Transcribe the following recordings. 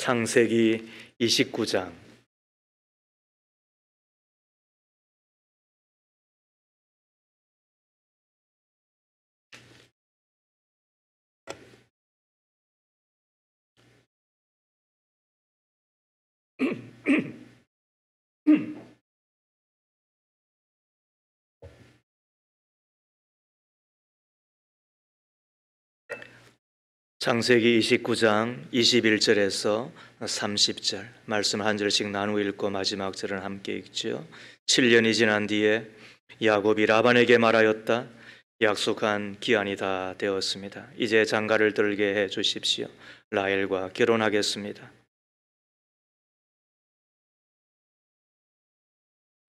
창세기 29장. 창세기 29장 21절에서 30절 말씀 한 절씩 나누어 읽고 마지막 절은 함께 읽죠. 7년이 지난 뒤에 야곱이 라반에게 말하였다. 약속한 기한이 다 되었습니다. 이제 장가를 들게 해 주십시오. 라헬과 결혼하겠습니다.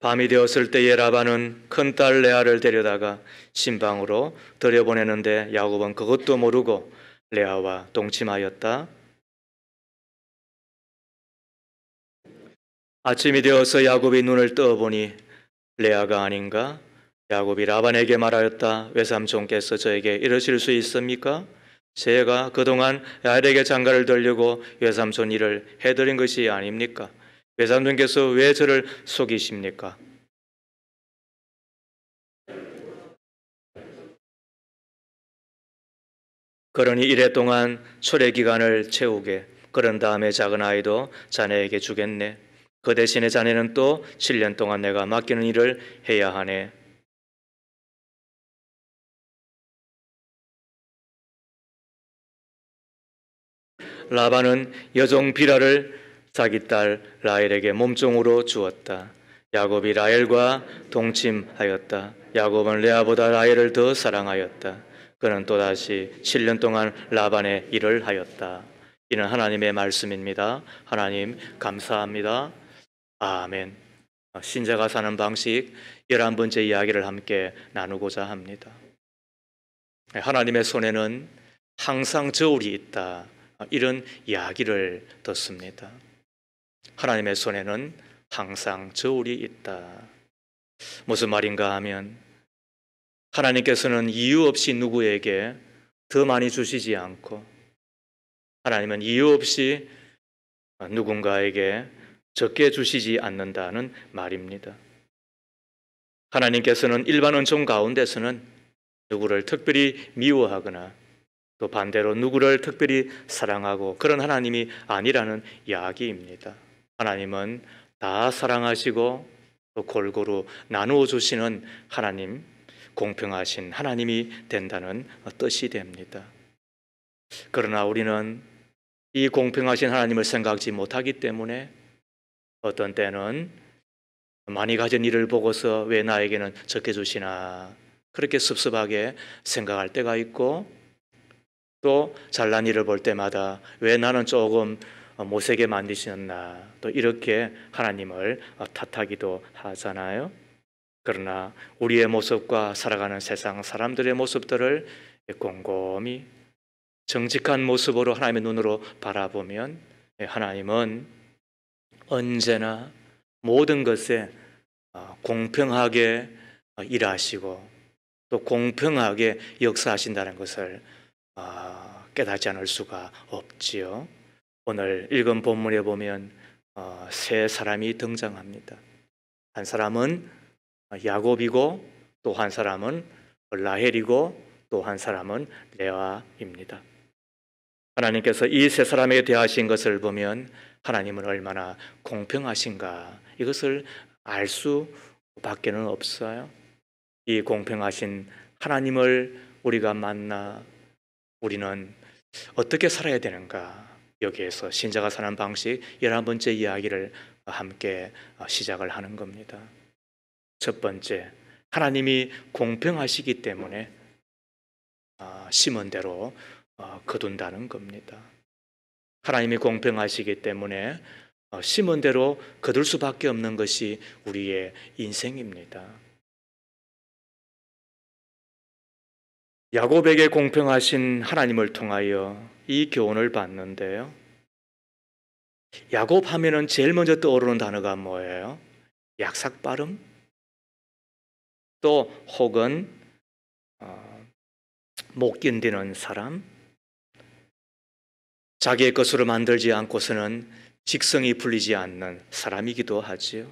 밤이 되었을 때에 라반은 큰딸 레아를 데려다가 신방으로 들여보내는데 야곱은 그것도 모르고 레아와 동침하였다. 아침이 되어서 야곱이 눈을 떠보니 레아가 아닌가? 야곱이 라반에게 말하였다. 외삼촌께서 저에게 이러실 수 있습니까? 제가 그동안 라헬에게 장가를 들려고 외삼촌 일을 해드린 것이 아닙니까? 외삼촌께서 왜 저를 속이십니까? 그러니 이래 동안 초래 기간을 채우게. 그런 다음에 작은 아이도 자네에게 주겠네. 그 대신에 자네는 또 7년 동안 내가 맡기는 일을 해야 하네. 라반은 여종 비라를 자기 딸 라헬에게 몸종으로 주었다. 야곱이 라헬과 동침하였다. 야곱은 레아보다 라헬을 더 사랑하였다. 그는 또다시 7년 동안 라반의 일을 하였다. 이는 하나님의 말씀입니다. 하나님 감사합니다. 아멘. 신자가 사는 방식 11번째 이야기를 함께 나누고자 합니다. 하나님의 손에는 항상 저울이 있다. 이런 이야기를 듣습니다. 하나님의 손에는 항상 저울이 있다. 무슨 말인가 하면 하나님께서는 이유 없이 누구에게 더 많이 주시지 않고 하나님은 이유 없이 누군가에게 적게 주시지 않는다는 말입니다. 하나님께서는 일반 은총 가운데서는 누구를 특별히 미워하거나 또 반대로 누구를 특별히 사랑하고 그런 하나님이 아니라는 이야기입니다. 하나님은 다 사랑하시고 또 골고루 나누어 주시는 하나님, 공평하신 하나님이 된다는 뜻이 됩니다. 그러나 우리는 이 공평하신 하나님을 생각지 못하기 때문에 어떤 때는 많이 가진 일을 보고서 왜 나에게는 적게 주시나 그렇게 섭섭하게 생각할 때가 있고 또 잘난 일을 볼 때마다 왜 나는 조금 못되게 만드셨나 또 이렇게 하나님을 탓하기도 하잖아요. 그러나 우리의 모습과 살아가는 세상 사람들의 모습들을 곰곰이 정직한 모습으로 하나님의 눈으로 바라보면 하나님은 언제나 모든 것에 공평하게 일하시고 또 공평하게 역사하신다는 것을 깨닫지 않을 수가 없지요. 오늘 읽은 본문에 보면 세 사람이 등장합니다. 한 사람은 야곱이고 또 한 사람은 라헬이고 또 한 사람은 레아입니다. 하나님께서 이 세 사람에게 대하신 것을 보면 하나님은 얼마나 공평하신가 이것을 알 수밖에는 없어요. 이 공평하신 하나님을 우리가 만나 우리는 어떻게 살아야 되는가 여기에서 신자가 사는 방식 11번째 이야기를 함께 시작을 하는 겁니다. 첫 번째, 하나님이 공평하시기 때문에 심은 대로 거둔다는 겁니다. 하나님이 공평하시기 때문에 심은 대로 거둘 수밖에 없는 것이 우리의 인생입니다. 야곱에게 공평하신 하나님을 통하여 이 교훈을 받는데요. 야곱 하면은 제일 먼저 떠오르는 단어가 뭐예요? 약삭빠름? 또 혹은 못 견디는 사람? 자기의 것으로 만들지 않고서는 직성이 풀리지 않는 사람이기도 하지요.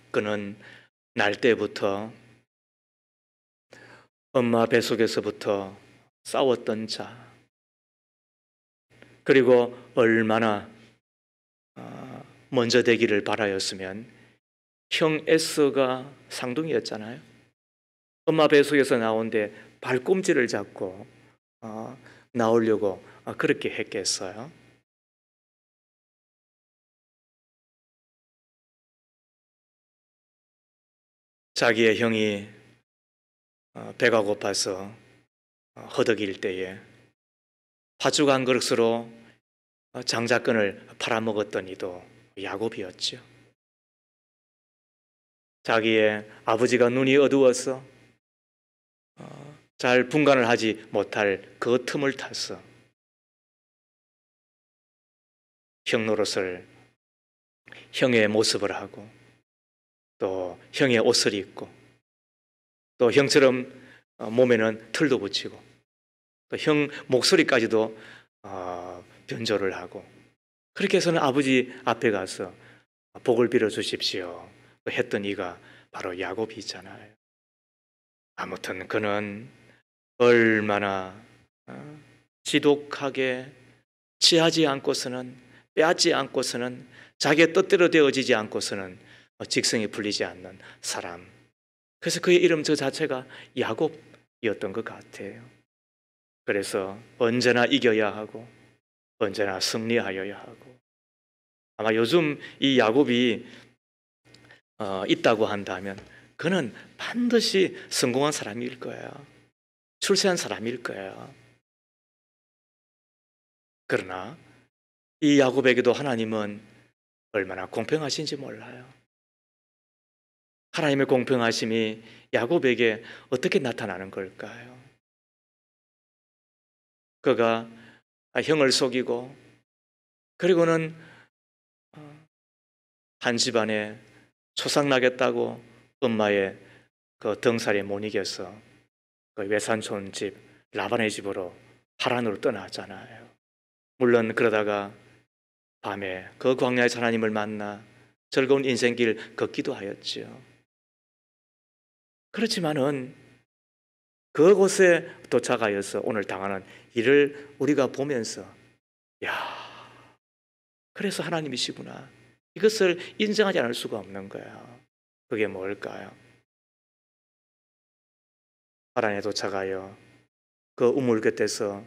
그는 날 때부터 엄마 뱃속에서부터 싸웠던 자, 그리고 얼마나 먼저 되기를 바라였으면 형 에서가 상둥이였잖아요. 엄마 뱃속에서 나온데 발꿈치를 잡고 나오려고 그렇게 했겠어요. 자기의 형이 배가 고파서 허덕일 때에 팥죽 한 그릇으로 장자권을 팔아먹었던 이도 야곱이었죠. 자기의 아버지가 눈이 어두워서 잘 분간을 하지 못할 그 틈을 타서 형 노릇을 형의 모습을 하고 또 형의 옷을 입고 또 형처럼 몸에는 틀도 붙이고 또 형 목소리까지도 변조를 하고 그렇게 해서는 아버지 앞에 가서 복을 빌어 주십시오 했던 이가 바로 야곱이잖아요. 아무튼 그는 얼마나 지독하게 취하지 않고서는 빼앗지 않고서는 자기의 뜻대로 되어지지 않고서는 직성이 풀리지 않는 사람. 그래서 그의 이름 저 자체가 야곱이었던 것 같아요. 그래서 언제나 이겨야 하고 언제나 승리하여야 하고 아마 요즘 이 야곱이 있다고 한다면 그는 반드시 성공한 사람일 거예요. 출세한 사람일 거예요. 그러나 이 야곱에게도 하나님은 얼마나 공평하신지 몰라요. 하나님의 공평하심이 야곱에게 어떻게 나타나는 걸까요? 그가 형을 속이고 그리고는 한 집안에 초상나겠다고 엄마의 그 등살에 못 이겨서 그 외삼촌 집 라반의 집으로 하란으로 떠나잖아요. 물론 그러다가 밤에 그 광야의 하나님을 만나 즐거운 인생길 걷기도 하였지요. 그렇지만은 그곳에 도착하여서 오늘 당하는 일을 우리가 보면서 야, 그래서 하나님이시구나. 이것을 인정하지 않을 수가 없는 거야. 그게 뭘까요? 하란에 도착하여 그 우물 곁에서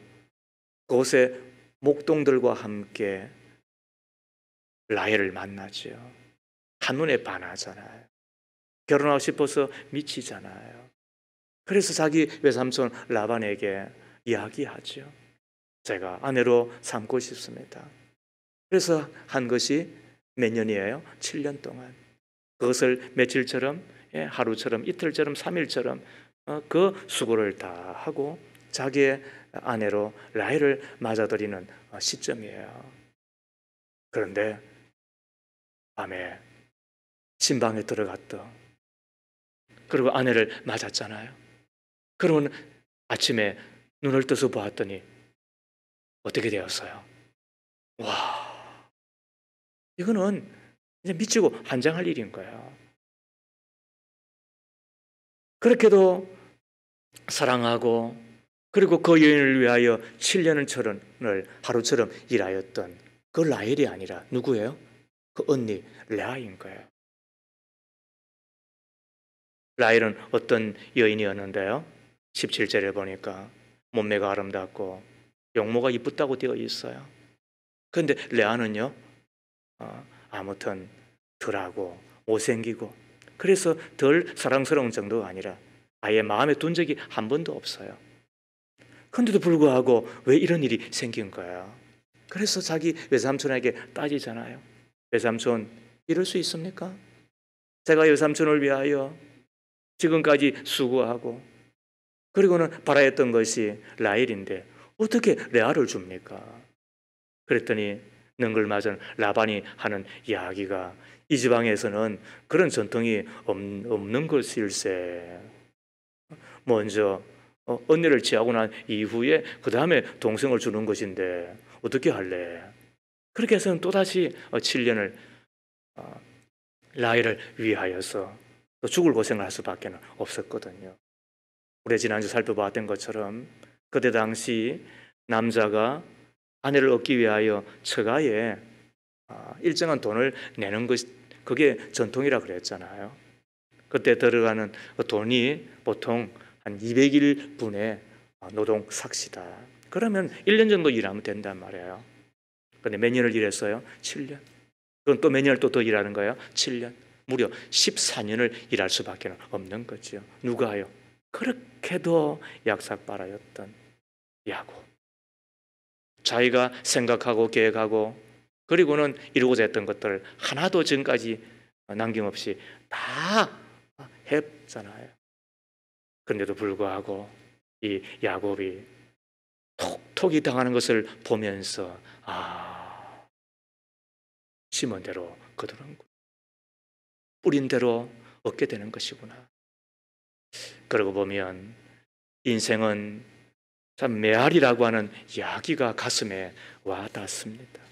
그곳에 목동들과 함께 라헬을 만나죠. 한눈에 반하잖아요. 결혼하고 싶어서 미치잖아요. 그래서 자기 외삼촌 라반에게 이야기하죠. 제가 아내로 삼고 싶습니다. 그래서 한 것이 몇 년이에요? 7년 동안. 그것을 며칠처럼, 하루처럼, 이틀처럼, 3일처럼 그 수고를 다 하고 자기의 아내로 라헬을 맞아들이는 시점이에요. 그런데 밤에 침방에 들어갔다. 그리고 아내를 맞았잖아요. 그러면 아침에 눈을 떠서 보았더니 어떻게 되었어요? 와, 이거는 이제 미치고 환장할 일인 거예요. 그렇게도 사랑하고 그리고 그 여인을 위하여 7년을 하루처럼 일하였던 그 라헬이 아니라 누구예요? 그 언니 레아인 거예요. 라헬은 어떤 여인이었는데요? 17절에 보니까 몸매가 아름답고 용모가 이쁘다고 되어 있어요. 그런데 레아는요, 아무튼 덜하고 못생기고 그래서 덜 사랑스러운 정도가 아니라 아예 마음에 둔 적이 한 번도 없어요. 그런데도 불구하고 왜 이런 일이 생긴 거예요? 그래서 자기 외삼촌에게 따지잖아요. 외삼촌, 이럴 수 있습니까? 제가 외삼촌을 위하여 지금까지 수고하고 그리고는 바라였던 것이 라헬인데 어떻게 레아를 줍니까? 그랬더니 능글맞은 라반이 하는 이야기가 이 지방에서는 그런 전통이 없는 것일세. 먼저 언니를 취하고 난 이후에 그 다음에 동생을 주는 것인데 어떻게 할래? 그렇게 해서는 또다시 7년을 라헬을 위하여서 또 죽을 고생을 할 수밖에 없었거든요. 우리 지난주 살펴봤던 것처럼 그때 당시 남자가 아내를 얻기 위하여 처가에 일정한 돈을 내는 것, 그게 전통이라 그랬잖아요. 그때 들어가는 돈이 보통 한 200일분의 노동 삭시다. 그러면 1년 정도 일하면 된단 말이에요. 그런데 몇 년을 일했어요? 7년. 그럼 또 몇 년을 또 더 일하는 거예요? 7년. 무려 14년을 일할 수밖에 없는 거죠. 누가요? 그렇게도 약삭빠라였던 야곱. 자기가 생각하고 계획하고 그리고는 이루고자 했던 것들을 하나도 지금까지 남김없이 다 했잖아요. 그런데도 불구하고 이 야곱이 톡톡이 당하는 것을 보면서 심은 대로 거두는구나. 뿌린 대로 얻게 되는 것이구나. 그러고 보면 인생은 참 메아리라고 하는 이야기가 가슴에 와 닿습니다.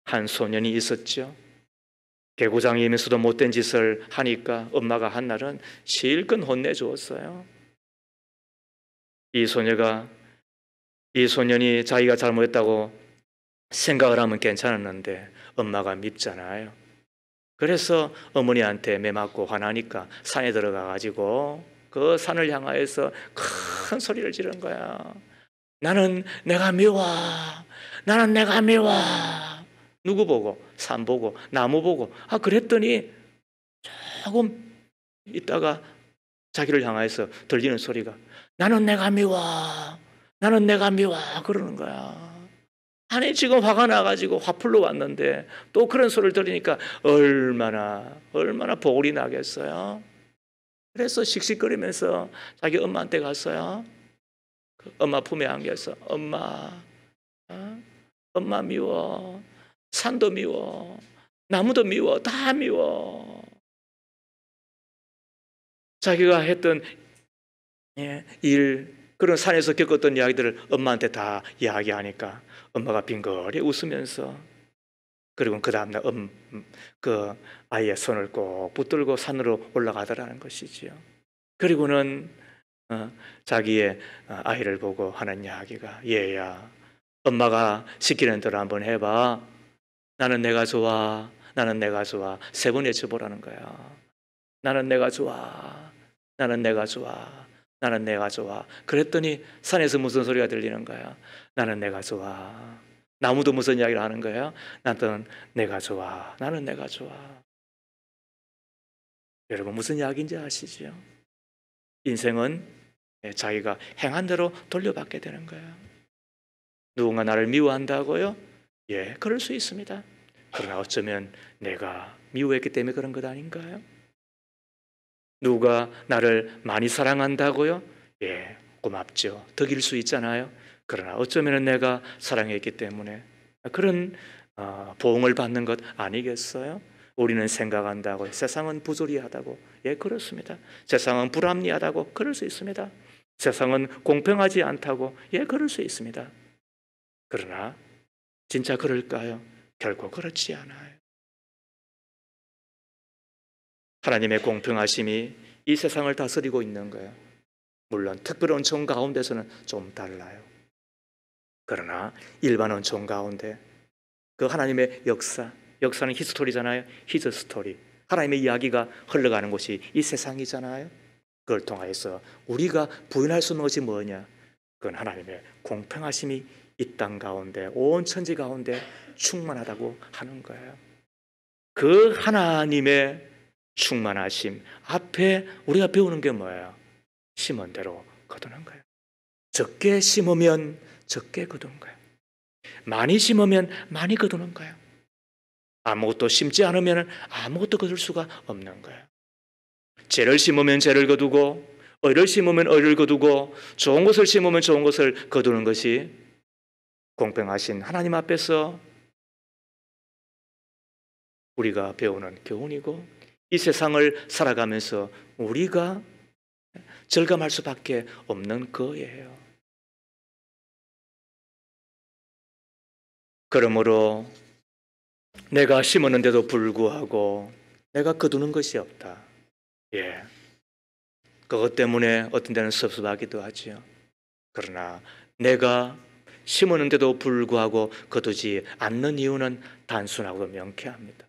한 소년이 있었죠. 개구장이면서도 못된 짓을 하니까 엄마가 한 날은 실컷 혼내주었어요. 이 소년이 자기가 잘못했다고 생각을 하면 괜찮았는데 엄마가 밉잖아요. 그래서 어머니한테 매맞고 화나니까 산에 들어가가지고 그 산을 향하여서 큰 소리를 지른 거야. 나는 내가 미워. 나는 내가 미워. 누구 보고? 산 보고, 나무 보고. 그랬더니 조금 있다가 자기를 향해서 들리는 소리가 나는 내가 미워. 나는 내가 미워. 그러는 거야. 아니 지금 화가 나가지고 화풀로 왔는데 또 그런 소리를 들으니까 얼마나 보골이 나겠어요. 그래서 씩씩거리면서 자기 엄마한테 갔어요. 엄마 품에 안겨서 엄마 미워. 산도 미워. 나무도 미워. 다 미워. 자기가 했던 일, 그런 산에서 겪었던 이야기들을 엄마한테 다 이야기하니까 엄마가 빙그레 웃으면서 그리고 그 다음날 그 아이의 손을 꼭 붙들고 산으로 올라가더라는 것이지요. 그리고는 자기의 아이를 보고 하는 이야기가 얘야 엄마가 시키는 대로 한번 해봐. 나는 내가 좋아. 나는 내가 좋아. 3번 외쳐보라는 거야. 나는 내가 좋아. 나는 내가 좋아. 나는 내가 좋아. 그랬더니 산에서 무슨 소리가 들리는 거야. 나는 내가 좋아. 나무도 무슨 이야기를 하는 거야. 나는 내가 좋아. 나는 내가 좋아. 여러분 무슨 이야기인지 아시죠? 인생은 자기가 행한 대로 돌려받게 되는 거예요. 누군가 나를 미워한다고요? 예, 그럴 수 있습니다. 그러나 어쩌면 내가 미워했기 때문에 그런 것 아닌가요? 누가 나를 많이 사랑한다고요? 예, 고맙죠. 덕일 수 있잖아요. 그러나 어쩌면 내가 사랑했기 때문에 그런 보응을 받는 것 아니겠어요? 우리는 생각한다고 세상은 부조리하다고 예 그렇습니다. 세상은 불합리하다고 그럴 수 있습니다. 세상은 공평하지 않다고 예 그럴 수 있습니다. 그러나 진짜 그럴까요? 결코 그렇지 않아요. 하나님의 공평하심이 이 세상을 다스리고 있는 거예요. 물론 특별 은총 가운데서는 좀 달라요. 그러나 일반 은총 가운데 그 하나님의 역사는 히스토리잖아요. 히즈 스토리. 하나님의 이야기가 흘러가는 곳이 이 세상이잖아요. 그걸 통해서 우리가 부인할 수 없는 것이 뭐냐? 그건 하나님의 공평하심이 이 땅 가운데 온 천지 가운데 충만하다고 하는 거예요. 그 하나님의 충만하심 앞에 우리가 배우는 게 뭐예요? 심은 대로 거두는 거예요. 적게 심으면 적게 거두는 거예요. 많이 심으면 많이 거두는 거예요. 아무것도 심지 않으면 아무것도 거둘 수가 없는 거예요. 죄를 심으면 죄를 거두고 의를 심으면 의를 거두고 좋은 것을 심으면 좋은 것을 거두는 것이 공평하신 하나님 앞에서 우리가 배우는 교훈이고 이 세상을 살아가면서 우리가 절감할 수밖에 없는 거예요. 그러므로 내가 심었는데도 불구하고 내가 거두는 것이 없다. 예, 그것 때문에 어떤 데는 섭섭하기도 하지요. 그러나 내가 심었는데도 불구하고 거두지 않는 이유는 단순하고 명쾌합니다.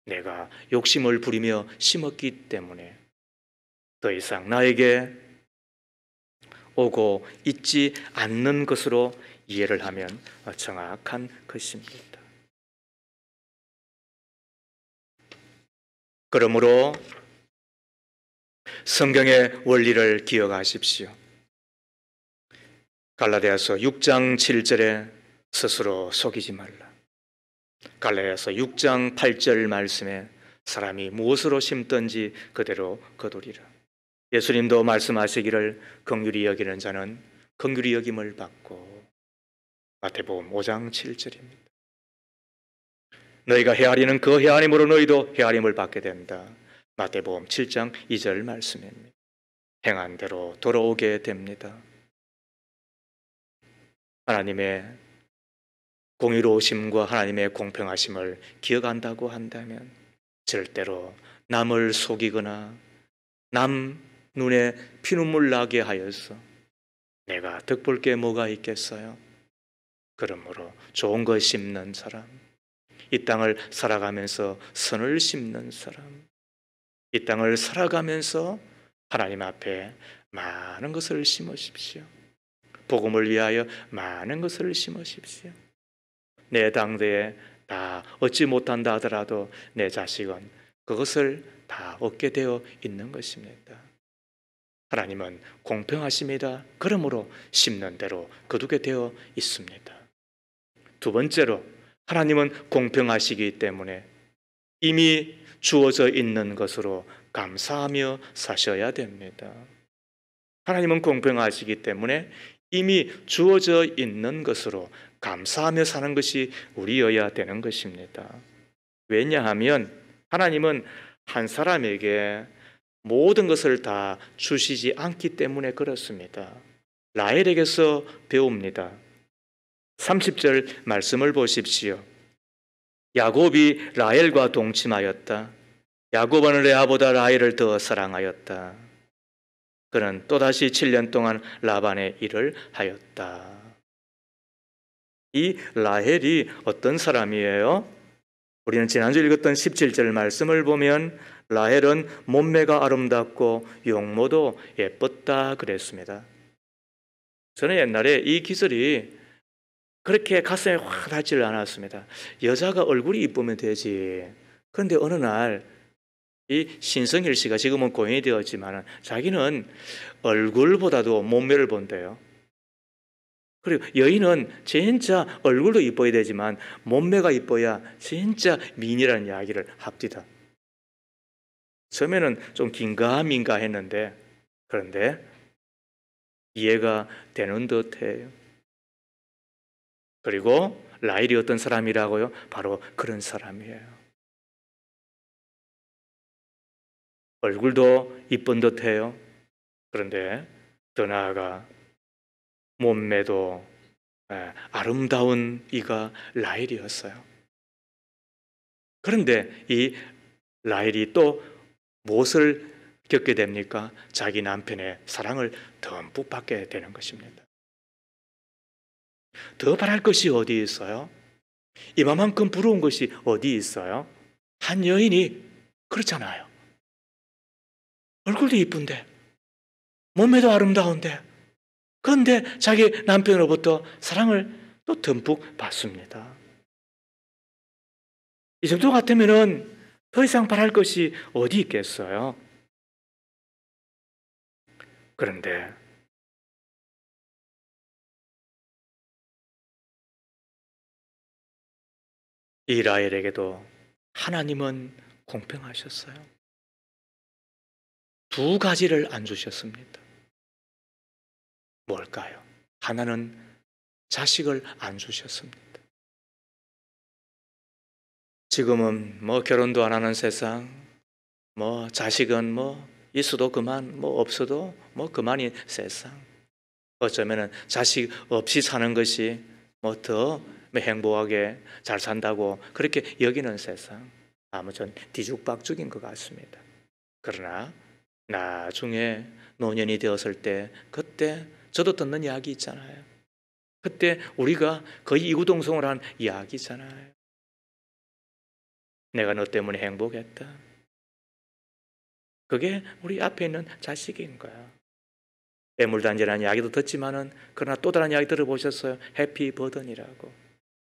내가 욕심을 부리며 심었기 때문에 더 이상 나에게 오고 있지 않는 것으로 이해를 하면 정확한 것입니다. 그러므로 성경의 원리를 기억하십시오. 갈라디아서 6장 7절에 스스로 속이지 말라. 갈라디아서 6장 8절 말씀에 사람이 무엇으로 심든지 그대로 거두리라. 예수님도 말씀하시기를 긍휼히 여기는 자는 긍휼히 여김을 받고, 마태복음 5장 7절입니다. 너희가 헤아리는 그 헤아림으로 너희도 헤아림을 받게 된다. 마태복음 7장 2절 말씀입니다. 행한 대로 돌아오게 됩니다. 하나님의 공의로우심과 하나님의 공평하심을 기억한다고 한다면 절대로 남을 속이거나 남 눈에 피눈물 나게 하여서 내가 득볼 게 뭐가 있겠어요? 그러므로 좋은 것 심는 사람, 이 땅을 살아가면서 선을 심는 사람, 이 땅을 살아가면서 하나님 앞에 많은 것을 심으십시오. 복음을 위하여 많은 것을 심으십시오. 내 당대에 다 얻지 못한다 하더라도 내 자식은 그것을 다 얻게 되어 있는 것입니다. 하나님은 공평하십니다. 그러므로 심는 대로 거두게 되어 있습니다. 두 번째로, 하나님은 공평하시기 때문에 이미 주어져 있는 것으로 감사하며 사셔야 됩니다. 하나님은 공평하시기 때문에 이미 주어져 있는 것으로 감사하며 사는 것이 우리여야 되는 것입니다. 왜냐하면 하나님은 한 사람에게 모든 것을 다 주시지 않기 때문에 그렇습니다. 라헬에게서 배웁니다. 30절 말씀을 보십시오. 야곱이 라헬과 동침하였다. 야곱은 레아보다 라헬을 더 사랑하였다. 그는 또다시 7년 동안 라반의 일을 하였다. 이 라헬이 어떤 사람이에요? 우리는 지난주 읽었던 17절 말씀을 보면 라헬은 몸매가 아름답고 용모도 예뻤다 그랬습니다. 저는 옛날에 이 기술이 그렇게 가슴에 확 닿지를 않았습니다. 여자가 얼굴이 이쁘면 되지. 그런데 어느 날 이 신성일 씨가 지금은 고인이 되었지만 자기는 얼굴보다도 몸매를 본대요. 그리고 여인은 진짜 얼굴도 이뻐야 되지만 몸매가 이뻐야 진짜 미인이라는 이야기를 합디다. 처음에는 좀 긴가민가 했는데 그런데 이해가 되는 듯해요. 그리고 라헬이 어떤 사람이라고요? 바로 그런 사람이에요. 얼굴도 이쁜 듯해요. 그런데 더 나아가 몸매도 아름다운 이가 라헬이었어요. 그런데 이 라헬이 또 무엇을 겪게 됩니까? 자기 남편의 사랑을 듬뿍 받게 되는 것입니다. 더 바랄 것이 어디 있어요? 이만큼 부러운 것이 어디 있어요? 한 여인이 그렇잖아요. 얼굴도 이쁜데 몸매도 아름다운데 그런데 자기 남편으로부터 사랑을 또 듬뿍 받습니다. 이 정도 같으면 더 이상 바랄 것이 어디 있겠어요? 그런데 이 라헬에게도 하나님은 공평하셨어요. 두 가지를 안 주셨습니다. 뭘까요? 하나는 자식을 안 주셨습니다. 지금은 뭐 결혼도 안 하는 세상, 뭐 자식은 뭐 있어도 그만, 뭐 없어도 뭐 그만인 세상. 어쩌면은 자식 없이 사는 것이 뭐 더 뭐 행복하게 잘 산다고 그렇게 여기는 세상 아무튼 뒤죽박죽인 것 같습니다. 그러나 나중에 노년이 되었을 때 그때 저도 듣는 이야기 있잖아요. 그때 우리가 거의 이구동성을 한 이야기잖아요. 내가 너 때문에 행복했다. 그게 우리 앞에 있는 자식인 거야. 애물단지라는 이야기도 듣지만은 그러나 또 다른 이야기 들어보셨어요? 해피 버든이라고.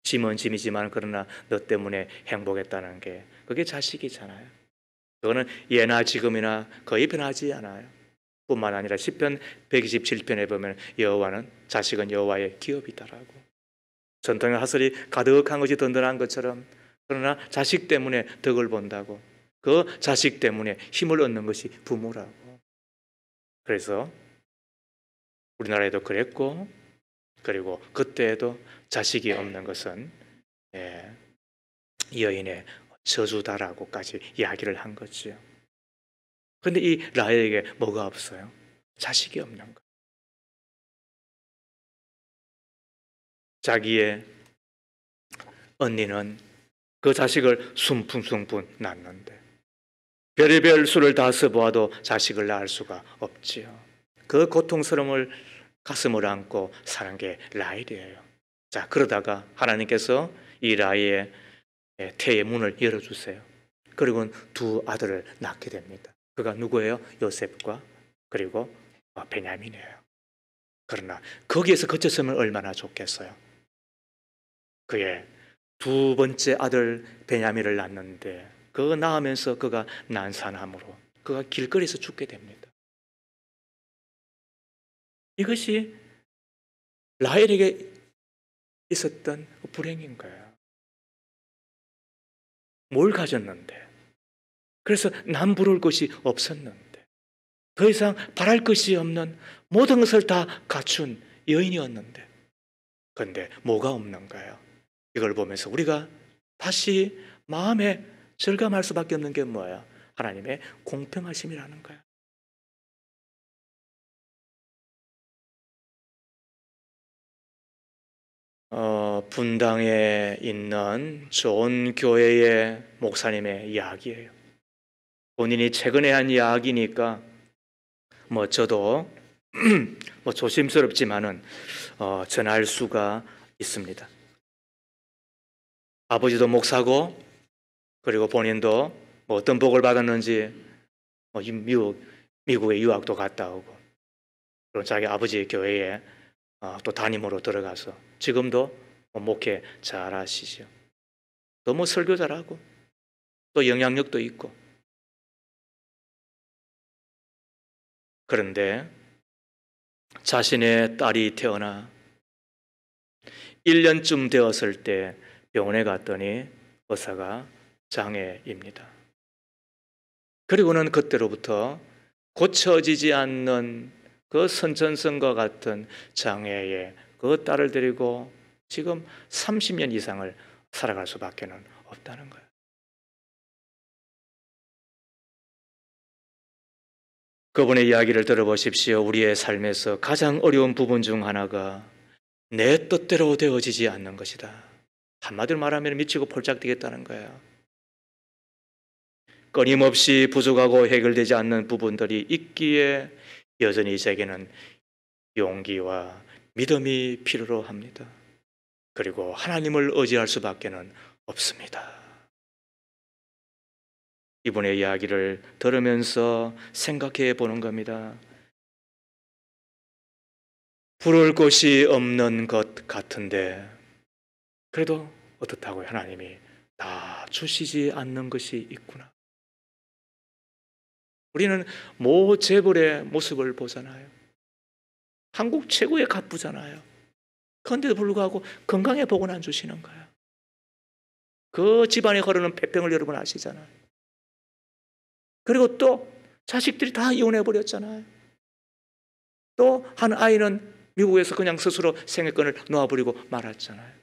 짐은 짐이지만 그러나 너 때문에 행복했다는 게 그게 자식이잖아요. 그거는 예나 지금이나 거의 변하지 않아요. 뿐만 아니라 시편 127편에 보면 여호와는 자식은 여호와의 기업이다라고. 전통의 하설이 가득한 것이 든든한 것처럼 그러나 자식 때문에 덕을 본다고. 그 자식 때문에 힘을 얻는 것이 부모라고. 그래서 우리나라에도 그랬고 그리고 그때에도 자식이 없는 것은 여인의 저주다라고까지 이야기를 한 거죠. 그런데 이 라헬에게 뭐가 없어요? 자식이 없는 거. 자기의 언니는 그 자식을 숨풍숨풍 낳는데 별의별 수를 다 써보아도 자식을 낳을 수가 없지요. 그 고통스러움을 가슴을 안고 사는 게 라헬이에요. 자, 그러다가 하나님께서 이 라헬의 태의 문을 열어주세요. 그리고 두 아들을 낳게 됩니다. 그가 누구예요? 요셉과 그리고 베냐민이에요. 그러나 거기에서 그쳤으면 얼마나 좋겠어요. 그의 두 번째 아들 베냐민을 낳는데 그거 낳으면서 그가 난산함으로 그가 길거리에서 죽게 됩니다. 이것이 라헬에게 있었던 불행인 거예요. 뭘 가졌는데 그래서 남부러울 것이 없었는데 더 이상 바랄 것이 없는 모든 것을 다 갖춘 여인이었는데 그런데 뭐가 없는가요? 이걸 보면서 우리가 다시 마음에 절감할 수밖에 없는 게 뭐예요? 하나님의 공평하심이라는 거예요. 분당에 있는 좋은 교회의 목사님의 이야기예요. 본인이 최근에 한 이야기니까 저도 조심스럽지만은 전할 수가 있습니다. 아버지도 목사고 그리고 본인도 어떤 복을 받았는지 미국에 유학도 갔다 오고 그리고 자기 아버지 교회에 또 담임으로 들어가서 지금도 목회 잘 하시죠. 또 설교 잘하고 또 영향력도 있고 그런데 자신의 딸이 태어나 1년쯤 되었을 때 병원에 갔더니 의사가 장애입니다. 그리고는 그때로부터 고쳐지지 않는 그 선천성과 같은 장애에 그 딸을 데리고 지금 30년 이상을 살아갈 수밖에 없다는 거예요. 그분의 이야기를 들어보십시오. 우리의 삶에서 가장 어려운 부분 중 하나가 내 뜻대로 되어지지 않는 것이다. 한마디로 말하면 미치고 폴짝 뛰겠다는 거예요. 끊임없이 부족하고 해결되지 않는 부분들이 있기에 여전히 제게는 용기와 믿음이 필요로 합니다. 그리고 하나님을 의지할 수밖에 없습니다. 이분의 이야기를 들으면서 생각해 보는 겁니다. 부러울 것이 없는 것 같은데 그래도 어떻다고요? 하나님이 다 주시지 않는 것이 있구나. 우리는 모 재벌의 모습을 보잖아요. 한국 최고의 갑부잖아요. 그런데도 불구하고 건강에 복은 안 주시는 거예요. 그 집안에 흐르는 폐병을 여러분 아시잖아요. 그리고 또 자식들이 다 이혼해 버렸잖아요. 또 한 아이는 미국에서 그냥 스스로 생애권을 놓아버리고 말았잖아요.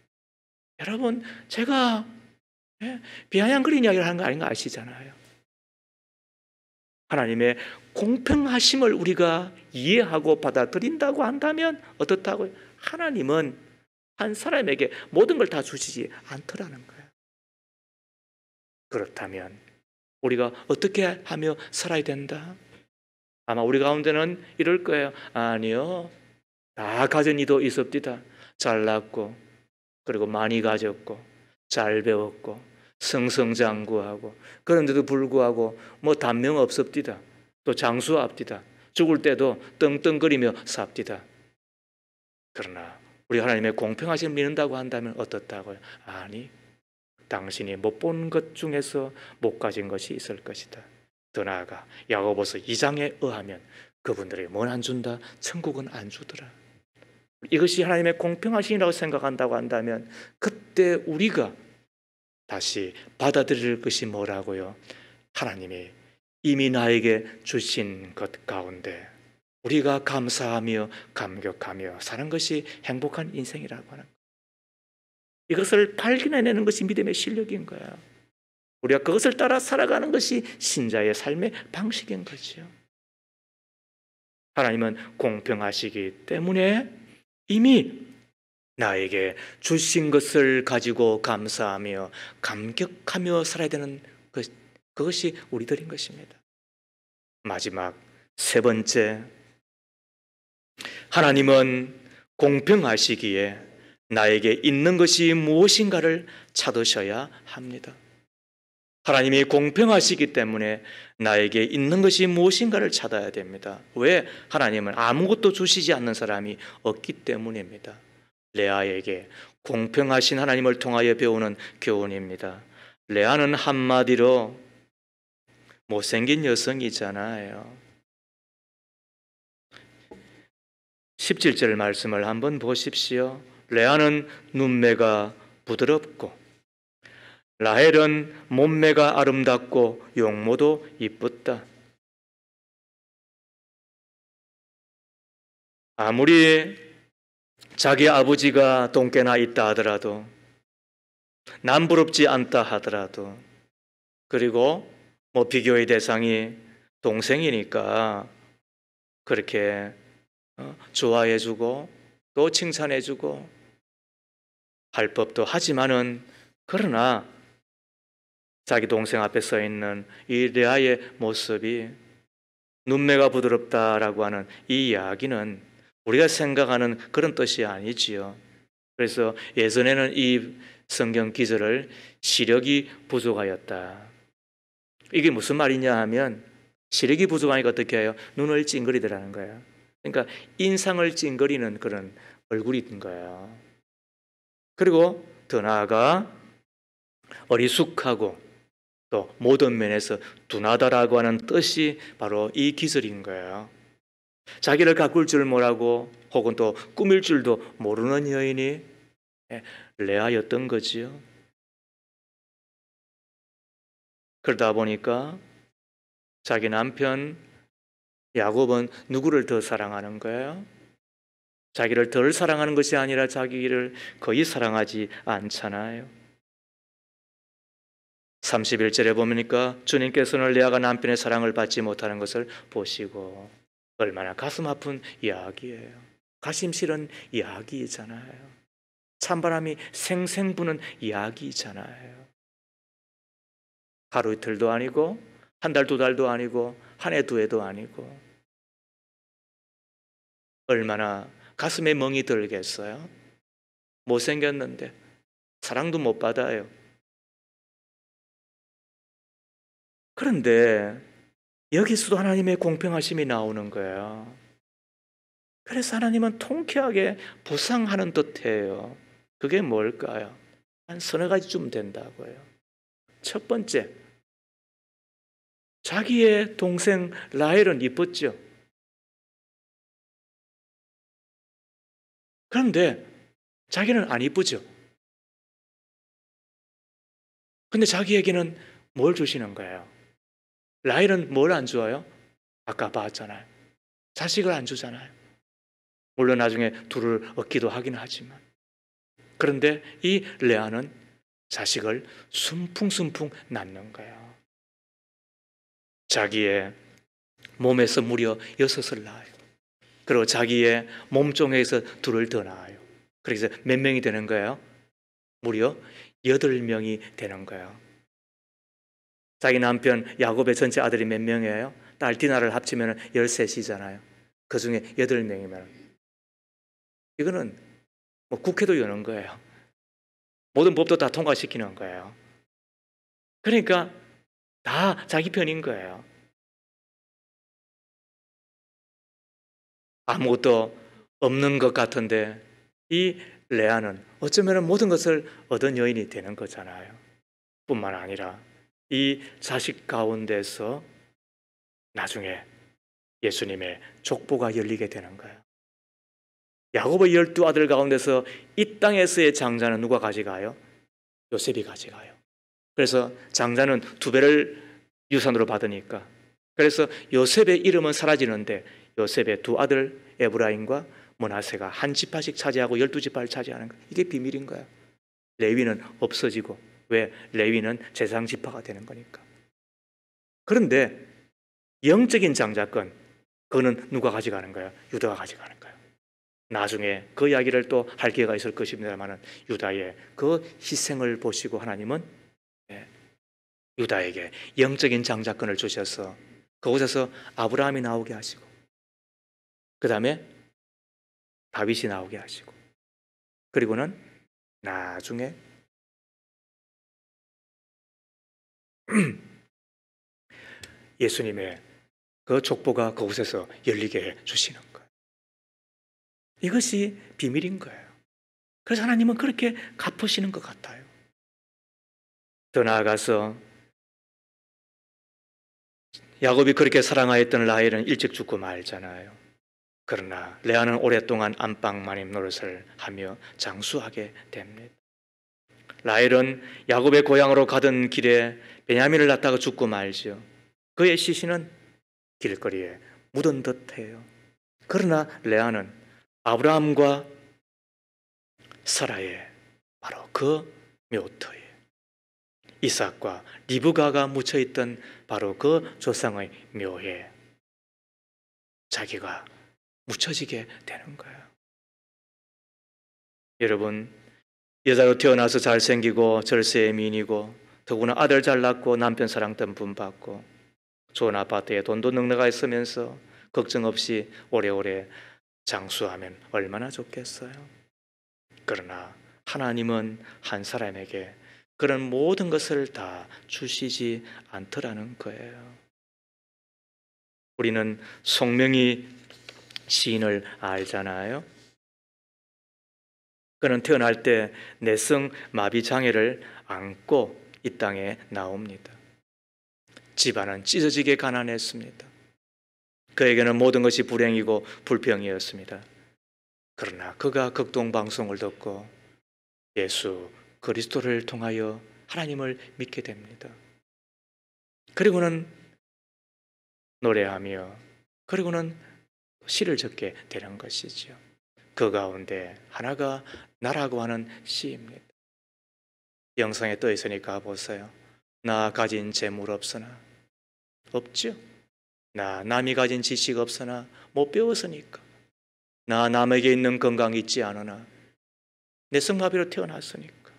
여러분 제가 비아냥거리는 이야기를 하는 거 아닌 거 아시잖아요. 하나님의 공평하심을 우리가 이해하고 받아들인다고 한다면 어떻다고요? 하나님은 한 사람에게 모든 걸 다 주시지 않더라는 거예요. 그렇다면 우리가 어떻게 하며 살아야 된다? 아마 우리 가운데는 이럴 거예요. 아니요, 다 가진 이도 있습니다. 잘났고, 그리고 많이 가졌고, 잘 배웠고, 승승장구하고, 그런데도 불구하고 뭐 단명 없습니다. 또 장수합디다. 죽을 때도 떵떵거리며 삽디다. 그러나 우리 하나님의 공평하심을 믿는다고 한다면 어떻다고요? 아니, 당신이 못 본 것 중에서 못 가진 것이 있을 것이다. 더 나아가 야고보서 2장에 의하면 그분들에게 뭘 안 준다? 천국은 안 주더라. 이것이 하나님의 공평하심이라고 생각한다고 한다면 그때 우리가 다시 받아들일 것이 뭐라고요? 하나님이 이미 나에게 주신 것 가운데 우리가 감사하며 감격하며 사는 것이 행복한 인생이라고 하는 거예요. 이것을 발견해내는 것이 믿음의 실력인 거예요. 우리가 그것을 따라 살아가는 것이 신자의 삶의 방식인 거죠. 하나님은 공평하시기 때문에 이미 나에게 주신 것을 가지고 감사하며 감격하며 살아야 되는 것, 그것이 우리들인 것입니다. 마지막 세 번째, 하나님은 공평하시기에 나에게 있는 것이 무엇인가를 찾으셔야 합니다. 하나님이 공평하시기 때문에 나에게 있는 것이 무엇인가를 찾아야 됩니다. 왜? 하나님은 아무것도 주시지 않는 사람이 없기 때문입니다. 레아에게 공평하신 하나님을 통하여 배우는 교훈입니다. 레아는 한마디로 못생긴 여성이잖아요. 17절 말씀을 한번 보십시오. 레아는 눈매가 부드럽고 라헬은 몸매가 아름답고 용모도 이쁘다. 아무리 자기 아버지가 돈깨나 있다 하더라도, 남부럽지 않다 하더라도, 그리고 뭐 비교의 대상이 동생이니까 그렇게 좋아해주고 또 칭찬해주고 할 법도 하지만은, 그러나 자기 동생 앞에 서 있는 이 레아의 모습이 눈매가 부드럽다라고 하는 이 이야기는 우리가 생각하는 그런 뜻이 아니지요. 그래서 예전에는 이 성경 기절을 시력이 부족하였다. 이게 무슨 말이냐 하면, 시력이 부족하니까 어떻게 해요? 눈을 찡그리더라는 거예요. 그러니까 인상을 찡그리는 그런 얼굴인 거예요. 그리고 더 나아가 어리숙하고 또 모든 면에서 둔하다라고 하는 뜻이 바로 이 기절인 거예요. 자기를 가꿀 줄 모르고 혹은 또 꾸밀 줄도 모르는 여인이 레아였던 거지요. 그러다 보니까 자기 남편 야곱은 누구를 더 사랑하는 거예요? 자기를 덜 사랑하는 것이 아니라 자기를 거의 사랑하지 않잖아요. 31절에 보니까 주님께서는 레아가 남편의 사랑을 받지 못하는 것을 보시고, 얼마나 가슴 아픈 이야기예요. 가심 싫은 이야기잖아요. 찬바람이 생생 부는 이야기잖아요. 하루 이틀도 아니고 한 달 두 달도 아니고 한 해 두 해도 아니고, 얼마나 가슴에 멍이 들겠어요. 못생겼는데 사랑도 못 받아요. 그런데 여기서도 하나님의 공평하심이 나오는 거예요. 그래서 하나님은 통쾌하게 보상하는 듯해요. 그게 뭘까요? 한 서너 가지쯤 된다고요. 첫 번째, 자기의 동생 라헬은 이뻤죠. 그런데 자기는 안 이쁘죠. 근데 자기에게는 뭘 주시는 거예요? 라헬은 뭘 안 주어요? 아까 봤잖아요. 자식을 안 주잖아요. 물론 나중에 둘을 얻기도 하긴 하지만, 그런데 이 레아는 자식을 순풍순풍 낳는 거예요. 자기의 몸에서 무려 6을 낳아요. 그리고 자기의 몸종에서 둘을 더 낳아요. 그래서 몇 명이 되는 거예요? 무려 8명이 되는 거예요. 자기 남편 야곱의 전체 아들이 몇 명이에요? 딸 디나를 합치면 13이잖아요. 그 중에 8명이면 이거는 뭐 국회도 여는 거예요. 모든 법도 다 통과시키는 거예요. 그러니까 다 자기 편인 거예요. 아무것도 없는 것 같은데 이 레아는 어쩌면 모든 것을 얻은 여인이 되는 거잖아요. 뿐만 아니라 이 자식 가운데서 나중에 예수님의 족보가 열리게 되는 거예요. 야곱의 12아들 가운데서 이 땅에서의 장자는 누가 가져가요? 요셉이 가져가요. 그래서 장자는 2배를 유산으로 받으니까, 그래서 요셉의 이름은 사라지는데 요셉의 2아들 에브라임과 므낫세가 한 지파씩 차지하고 12지파를 차지하는 거예요. 이게 비밀인 거예요. 레위는 없어지고, 왜? 레위는 제사장 지파가 되는 거니까. 그런데 영적인 장자권, 그거는 누가 가져가는 거예요? 유다가 가져가는 거예요. 나중에 그 이야기를 또 할 기회가 있을 것입니다만 유다의 그 희생을 보시고 하나님은 유다에게 영적인 장자권을 주셔서 그곳에서 아브라함이 나오게 하시고, 그 다음에 다윗이 나오게 하시고, 그리고는 나중에 예수님의 그 족보가 그곳에서 열리게 해 주시는 거예요. 이것이 비밀인 거예요. 그래서 하나님은 그렇게 갚으시는 것 같아요. 더 나아가서 야곱이 그렇게 사랑하였던 라헬은 일찍 죽고 말잖아요. 그러나 레아는 오랫동안 안방마님 노릇을 하며 장수하게 됩니다. 라헬은 야곱의 고향으로 가던 길에 베냐민을 낳다가 죽고 말지요. 그의 시신은 길거리에 묻은 듯해요. 그러나 레아는 아브라함과 사라의 바로 그 묘터에 이삭과 리브가가 묻혀있던 바로 그 조상의 묘에 자기가 묻혀지게 되는 거예요. 여러분, 여자로 태어나서 잘생기고 절세의 미인이고 더구나 아들 잘 낳고 남편 사랑 듬뿍 받고 좋은 아파트에 돈도 넉넉하게 쓰면서 걱정 없이 오래오래 장수하면 얼마나 좋겠어요. 그러나 하나님은 한 사람에게 그런 모든 것을 다 주시지 않더라는 거예요. 우리는 송명희 시인을 알잖아요. 그는 태어날 때 내성 마비 장애를 안고 이 땅에 나옵니다. 집안은 찢어지게 가난했습니다. 그에게는 모든 것이 불행이고 불평이었습니다. 그러나 그가 극동방송을 듣고 예수 그리스도를 통하여 하나님을 믿게 됩니다. 그리고는 노래하며 그리고는 시를 적게 되는 것이죠. 그 가운데 하나가 나라고 하는 시입니다. 영상에 떠 있으니까 보세요. 나 가진 재물 없으나, 없죠. 나 남이 가진 지식 없으나 못 배웠으니까. 나 남에게 있는 건강 있지 않으나 내 성마비로 태어났으니까.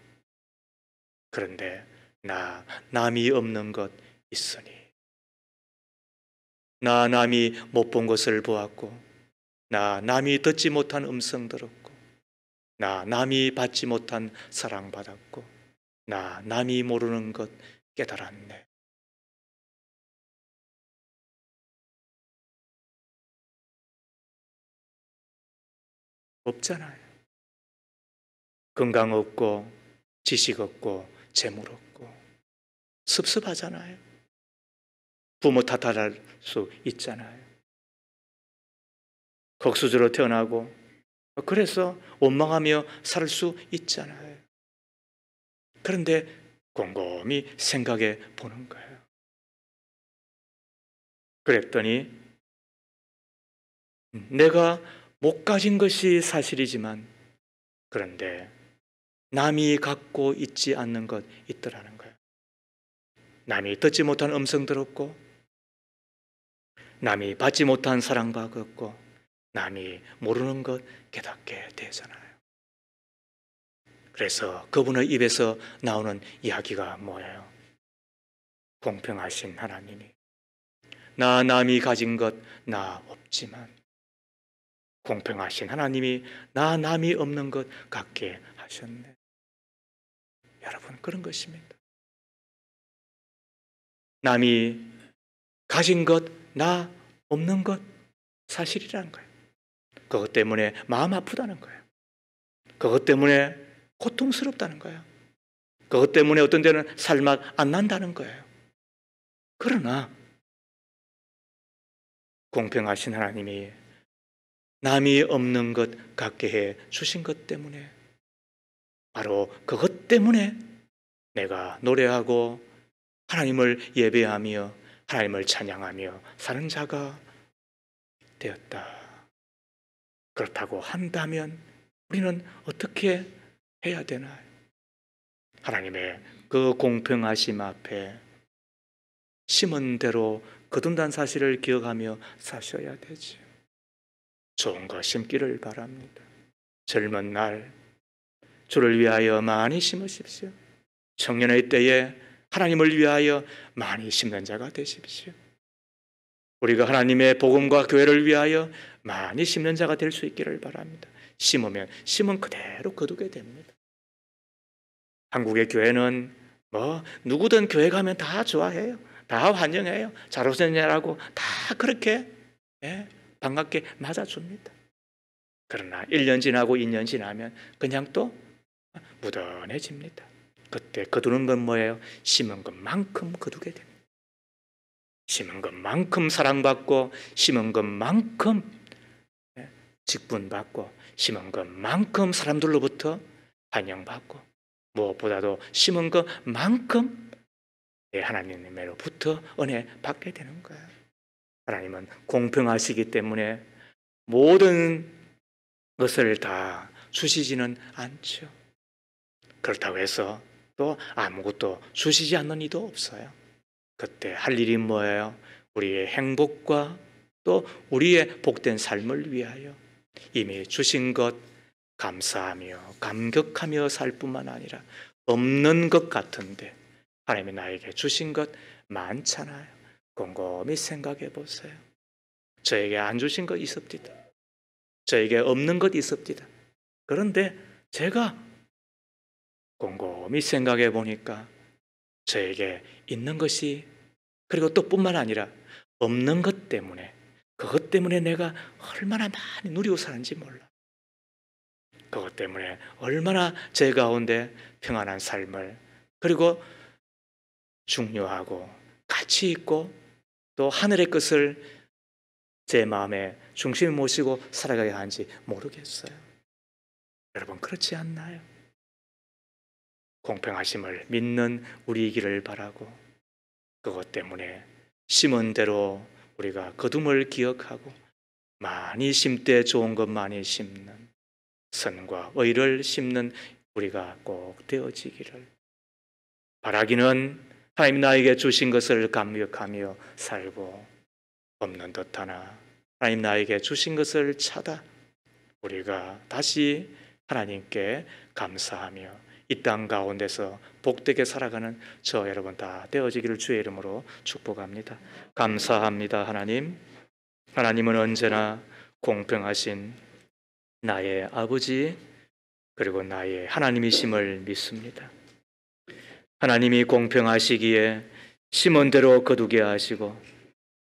그런데 나 남이 없는 것 있으니, 나 남이 못 본 것을 보았고, 나 남이 듣지 못한 음성 들었고, 나 남이 받지 못한 사랑 받았고, 나 남이 모르는 것 깨달았네. 없잖아요. 건강 없고 지식 없고 재물 없고 섭섭하잖아요. 부모 탓할 수 있잖아요. 극수저로 태어나고 그래서 원망하며 살 수 있잖아요. 그런데 곰곰이 생각해 보는 거예요. 그랬더니 내가 못 가진 것이 사실이지만 그런데 남이 갖고 있지 않는 것 있더라는 거예요. 남이 듣지 못한 음성 들었고, 남이 받지 못한 사랑 받았고, 남이 모르는 것 깨닫게 되잖아요. 그래서 그분의 입에서 나오는 이야기가 뭐예요? 공평하신 하나님이 나 남이 가진 것 나 없지만 공평하신 하나님이 나 남이 없는 것 갖게 하셨네. 여러분, 그런 것입니다. 남이 가진 것 나 없는 것 사실이라는 거예요. 그것 때문에 마음 아프다는 거예요. 그것 때문에 고통스럽다는 거예요. 그것 때문에 어떤 때는 살맛 안 난다는 거예요. 그러나 공평하신 하나님이 남이 없는 것 갖게 해 주신 것 때문에, 바로 그것 때문에 내가 노래하고 하나님을 예배하며 하나님을 찬양하며 사는 자가 되었다. 그렇다고 한다면 우리는 어떻게 해야 되나요? 하나님의 그 공평하심 앞에 심은 대로 거둔다는 사실을 기억하며 사셔야 되지. 좋은 거 심기를 바랍니다. 젊은 날 주를 위하여 많이 심으십시오. 청년의 때에 하나님을 위하여 많이 심는 자가 되십시오. 우리가 하나님의 복음과 교회를 위하여 많이 심는 자가 될 수 있기를 바랍니다. 심으면 심은 그대로 거두게 됩니다. 한국의 교회는 누구든 교회 가면 다 좋아해요. 다 환영해요. 잘 오셨냐라고 다 그렇게 반갑게 맞아줍니다. 그러나 1년 지나고 2년 지나면 그냥 또 무던해집니다. 그때 거두는 건 뭐예요? 심은 것만큼 거두게 됩니다. 심은 것만큼 사랑받고, 심은 것만큼 직분받고, 심은 것만큼 사람들로부터 환영받고, 무엇보다도 심은 것만큼 하나님으로부터 은혜 받게 되는 거예요. 하나님은 공평하시기 때문에 모든 것을 다 주시지는 않죠. 그렇다고 해서 또 아무것도 주시지 않는 이도 없어요. 그때 할 일이 뭐예요? 우리의 행복과 또 우리의 복된 삶을 위하여 이미 주신 것 감사하며 감격하며 살 뿐만 아니라 없는 것 같은데 하나님이 나에게 주신 것 많잖아요. 곰곰이 생각해 보세요. 저에게 안 주신 것 있습니다. 저에게 없는 것 있습니다. 그런데 제가 곰곰이 생각해 보니까 저에게 있는 것이, 그리고 또 뿐만 아니라 없는 것 때문에, 그것 때문에 내가 얼마나 많이 누리고 사는지 몰라. 그것 때문에 얼마나 제 가운데 평안한 삶을, 그리고 중요하고 가치 있고 또 하늘의 것을 제 마음의 중심에 모시고 살아가야 하는지 모르겠어요. 여러분, 그렇지 않나요? 공평하심을 믿는 우리이기를 바라고, 그것 때문에 심은 대로 우리가 거둠을 기억하고 많이 심되 좋은 것 많이 심는, 선과 의를 심는 우리가 꼭 되어지기를 바라기는, 하나님 나에게 주신 것을 감격하며 살고, 없는 듯 하나 하나님 나에게 주신 것을 찾아 우리가 다시 하나님께 감사하며 이 땅 가운데서 복되게 살아가는 저 여러분 다 되어지기를 주의 이름으로 축복합니다. 감사합니다. 하나님, 하나님은 언제나 공평하신 나의 아버지, 그리고 나의 하나님이심을 믿습니다. 하나님이 공평하시기에 심은 대로 거두게 하시고,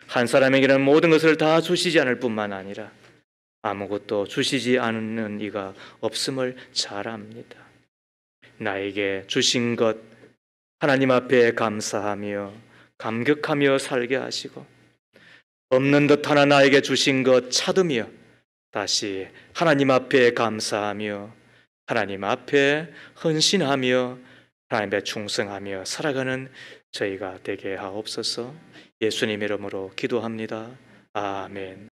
한 사람에게는 모든 것을 다 주시지 않을 뿐만 아니라 아무것도 주시지 않는 이가 없음을 잘 압니다. 나에게 주신 것 하나님 앞에 감사하며 감격하며 살게 하시고, 없는 듯 하나 나에게 주신 것 찾으며 다시 하나님 앞에 감사하며 하나님 앞에 헌신하며 하나님께 충성하며 살아가는 저희가 되게 하옵소서. 예수님 이름으로 기도합니다. 아멘.